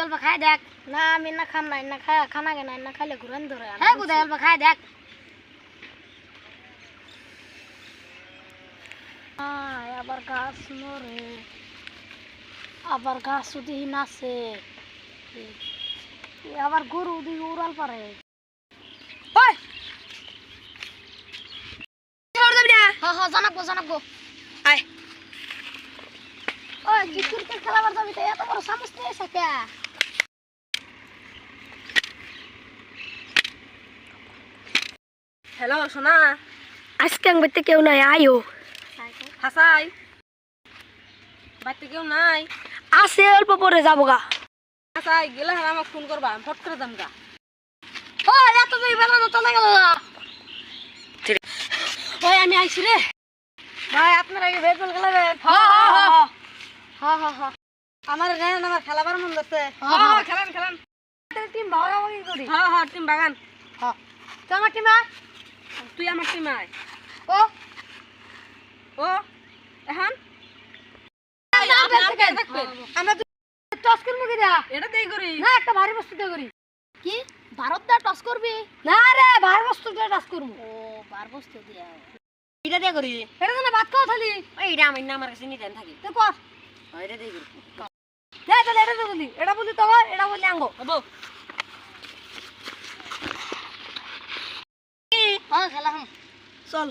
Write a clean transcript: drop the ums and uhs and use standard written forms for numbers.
অল্প খাই দেখ। না আমি না খাম না খাই খানা কেন না খাইলে ঘুরান ধরে হ্যাঁ বুঝাই অল্প খাই দেখ। আবার গাছ মরে আবার গাছ যদি নাচে আবার গরু দিকে উড়াল পারে। ওই চল যাবি না। হ্যাঁ হ্যাঁ জানাবো জানাবো। আয় ওই কি ক্রিকেট খেলাবার যাবি তো এত বড় সামস নিয়ে এসে কে? হ্যালো সোনা। আজকে আমি বাড়িতে কেউ নাই আইও। হাসাই বাড়িতে কেউ নাই? আছে অল্প পরে যাবো গা। হাসাই গেলে আর আমাকে ফোন করবা, আমি ফট করে যাম গা। ওই এত তুই বেলানো চলে গেল না। ওই আমি আইছি রে। ভাই আপনারা কি বেসবল খেলাবেন? হ্যাঁ হ্যাঁ হ্যাঁ আমার নেন, আমার খেলাবার মন যাচ্ছে। হ্যাঁ, খেলান খেলান। টিম ভাগাভাগি করি। হ্যাঁ টিম বাগান। তো আমার টিম আয়। তুই আমার টিম আয়। ও ও এখন আমরা টস করবো কি দা? এটা দেই করি না একটা ভারী বস্তু দিয়ে করি। কি ভারত দা টস করবি? না রে ভারী বস্তু দিয়ে টস করবো। ও বার বস্তু দিয়া এটা দিয়ে করি। এটা তো না ভাত খাও থালি। এইটা আমি না আমার কাছে নিতে থাকি। তো কর। এটা দেই করি। দে তাহলে এটা বলি। এটা বলি তো এটা বলি আঙ্গো। হবো হ্যাঁ খেলা চল।